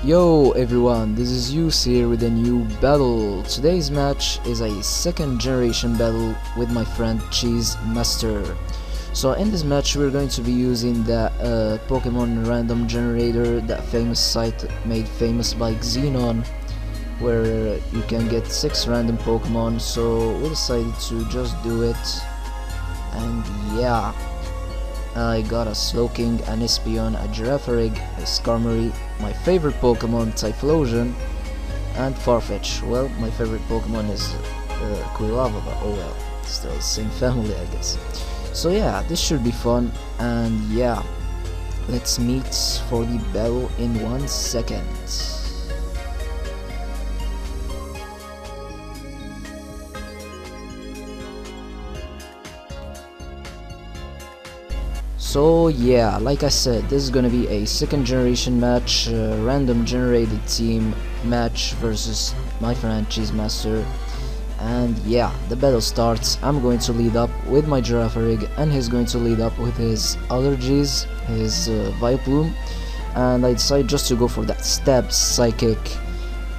Yo everyone, this is Xeze here with a new battle. Today's match is a second generation battle with my friend XezeMaster. So in this match we're going to be using the Pokemon random generator, that famous site made famous by Xenon, where you can get 6 random Pokemon. So we decided to just do it, and yeah, I got a Slowking, an Espeon, a Girafarig, a Skarmory, my favorite Pokemon Typhlosion, and Farfetch. Well, my favorite Pokemon is Quilava, but oh well, still the same family I guess. So yeah, this should be fun, and yeah, let's meet for the battle in 1 second. So yeah, like I said, this is gonna be a second generation match, random generated team match versus my friend XezeMaster. And yeah, the battle starts. I'm going to lead up with my Girafarig, and he's going to lead up with his allergies, his Vileplume, and I decide just to go for that stab psychic,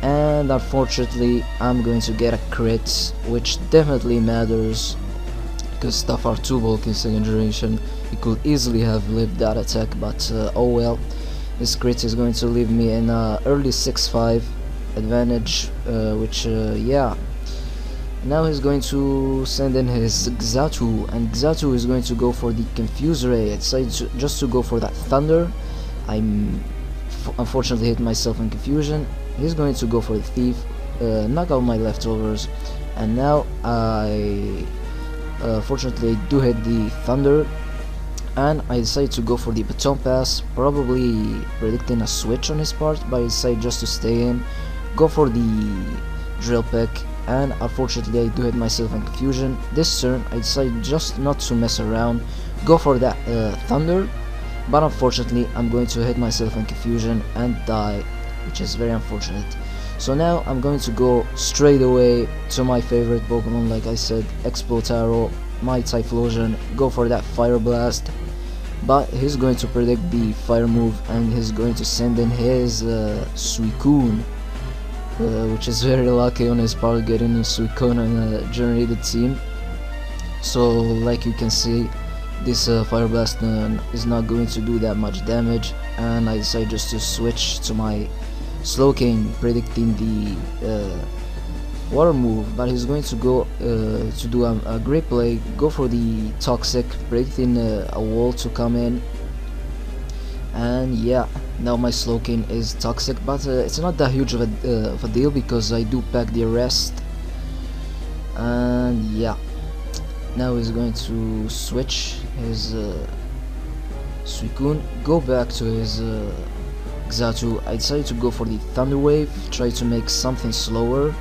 and unfortunately I'm going to get a crit, which definitely matters because stuff are too bulky in second generation. He could easily have lived that attack, but oh well. This crit is going to leave me in early 6-5 advantage, which yeah. Now he's going to send in his Xatu, and Xatu is going to go for the Confuse Ray. I decided just to go for that Thunder. I'm unfortunately hit myself in confusion. He's going to go for the Thief, knock out my leftovers, and now I fortunately do hit the Thunder, and I decided to go for the Baton Pass, probably predicting a switch on his part, but I decided just to stay in, go for the Drill Peck, and unfortunately I do hit myself in confusion. This turn I decided just not to mess around, go for that Thunder, but unfortunately I'm going to hit myself in confusion and die, which is very unfortunate. So now I'm going to go straight away to my favorite Pokemon, like I said, Explotaro, my Typhlosion, go for that Fire Blast, but he's going to predict the fire move, and he's going to send in his Suicune, which is very lucky on his part getting a Suicune on a generated team. So like you can see, this Fire Blast is not going to do that much damage, and I decided just to switch to my Slowking, predicting the water move, but he's going to go to do a great play, go for the Toxic, predicting a wall to come in, and yeah, now my Slowking is Toxic, but it's not that huge of a deal because I do pack the Arrest. And yeah, now he's going to switch his Suicune, go back to his Xatu. I decided to go for the Thunder Wave, try to make something slower,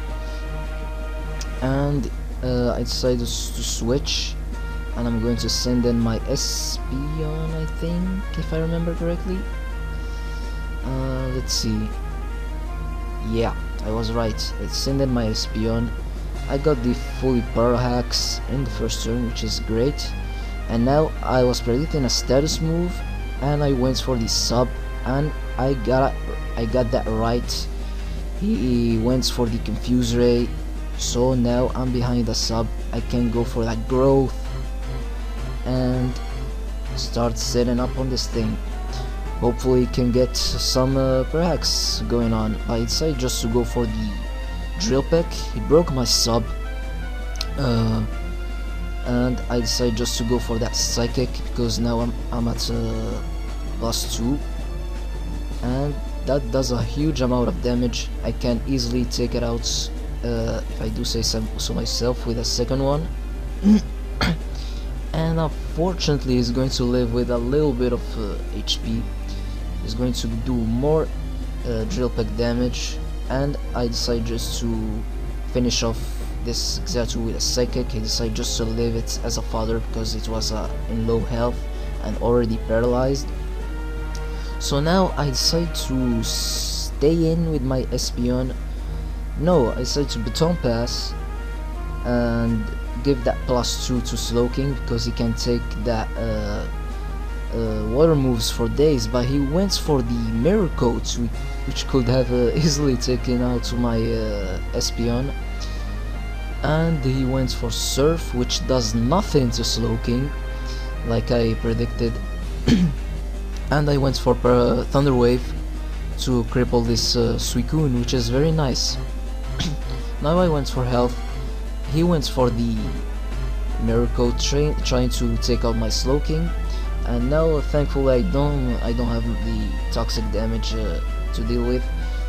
and I decided to switch, and I'm going to send in my Espeon, I think, if I remember correctly. Let's see. Yeah, I was right. Let's send in my Espeon. I got the fully Pearl Hacks in the first turn, which is great, and now I was predicting a status move, and I went for the sub, and I got that right. He went for the Confuse Ray, so now I'm behind the sub. I can go for that Growth and start setting up on this thing. Hopefully can get some perhaps going on. I decided just to go for the Drill Peck. He broke my sub, and I decided just to go for that Psychic because now I'm at +2, and that does a huge amount of damage. I can easily take it out, if I do say so myself, with a second one. And unfortunately he's going to live with a little bit of HP. He's going to do more Drill Peck damage, and I decided just to finish off this Xatu with a Psychic. He decided just to leave it as a fodder because it was in low health and already paralyzed. So now I decide to stay in with my Espeon. No, I decided to Baton Pass and give that +2 to Slowking because he can take that water moves for days, but he went for the mirror coat, which could have easily taken out my Espeon, and he went for surf, which does nothing to Slowking like I predicted. And I went for thunder wave to cripple this Suicune, which is very nice. Now I went for health. He went for the mirror coat, trying to take out my Slowking, and now thankfully I don't have the toxic damage to deal with.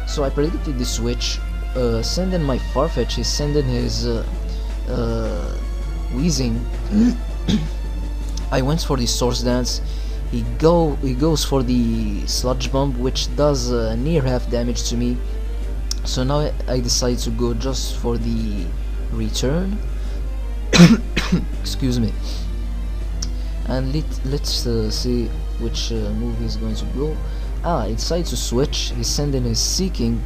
So I predicted the switch, sending my Farfetch. He's sending his Wheezing. I went for the Source Dance. He goes for the Sludge Bomb, which does near half damage to me. So now I decide to go just for the return. Excuse me. And let's see which move he's going to go. I decide to switch. He's sending his Seeking,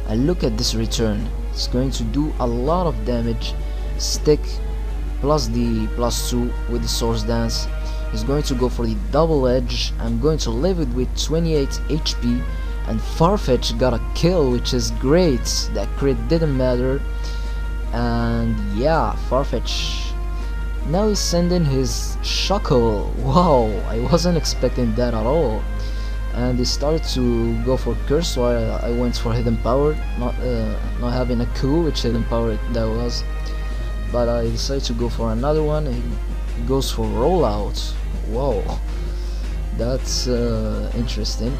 and look at this return. It's going to do a lot of damage. Stick plus the +2 with the Source Dance. He's going to go for the double edge. I'm going to leave it with 28 HP, and Farfetch got a kill, which is great. That crit didn't matter. And yeah, Farfetch. Now he's sending his Shuckle. Wow, I wasn't expecting that at all. And he started to go for Curse, so I went for Hidden Power, not having a clue which Hidden Power that was. But I decided to go for another one. He goes for Rollout. Wow, that's interesting.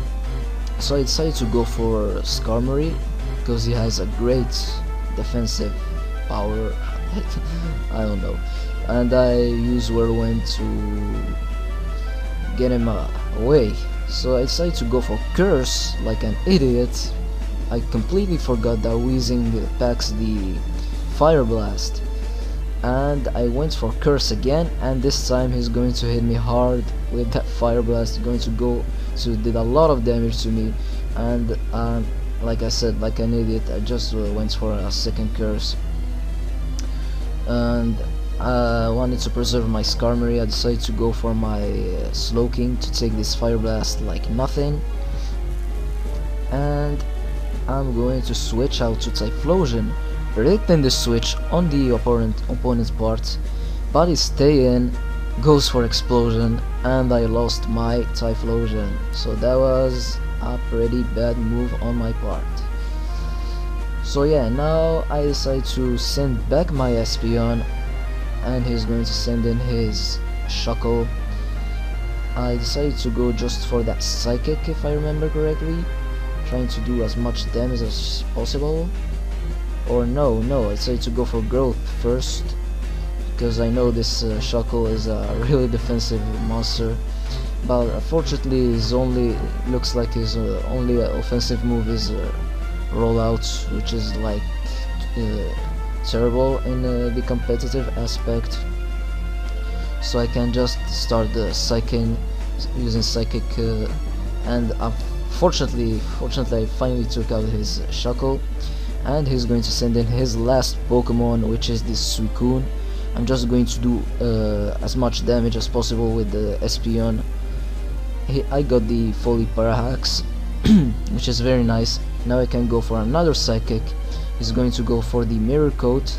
So I decided to go for Skarmory because he has a great defensive power. I don't know. And I use Whirlwind to get him away. So I decided to go for Curse like an idiot. I completely forgot that Weezing packs the Fire Blast, and I went for Curse again, and this time he's going to hit me hard with that Fire Blast. Going to go to did a lot of damage to me, and like I said, like an idiot, I just went for a second Curse. And I wanted to preserve my Skarmory. I decided to go for my Slowking to take this Fire Blast like nothing, and I'm going to switch out to Typhlosion, predicting the switch on the opponent's part, but he's staying, goes for Explosion, and I lost my Typhlosion. So that was a pretty bad move on my part. So yeah, now I decide to send back my Espeon, and he's going to send in his Shuckle. I decided to go just for that Psychic, if I remember correctly, trying to do as much damage as possible. Or no, I decided to go for Growth first, because I know this Shuckle is a really defensive monster. But unfortunately, looks like his only offensive move is Rollout, which is like terrible in the competitive aspect. So I can just start the using Psychic, and fortunately I finally took out his Shuckle, and he's going to send in his last Pokemon, which is this Suicune. I'm just going to do as much damage as possible with the Espeon. I got the fully Parahax, which is very nice. Now I can go for another Psychic. He's going to go for the Mirror Coat,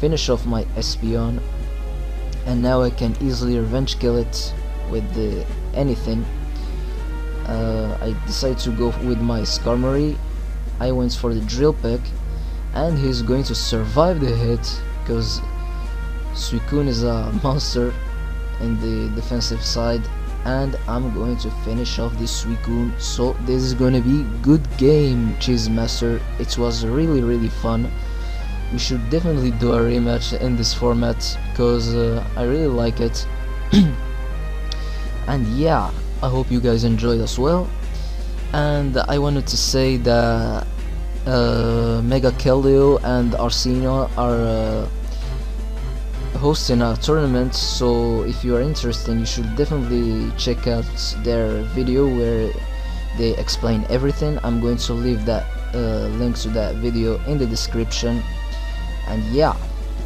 finish off my Espeon, and now I can easily revenge kill it with anything. I decided to go with my Skarmory. I went for the Drill Peck, and he's going to survive the hit because Suicune is a monster in the defensive side, and I'm going to finish off this Suicune. So this is going to be good game, XezeMaster. It was really fun. We should definitely do a rematch in this format because I really like it. And yeah, I hope you guys enjoyed as well. And I wanted to say that Mega Keldeo and Arsino are hosting a tournament, so if you are interested, you should definitely check out their video where they explain everything. I'm going to leave that link to that video in the description. And yeah,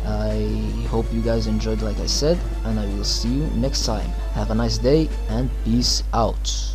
I hope you guys enjoyed like I said, and I will see you next time. Have a nice day and peace out.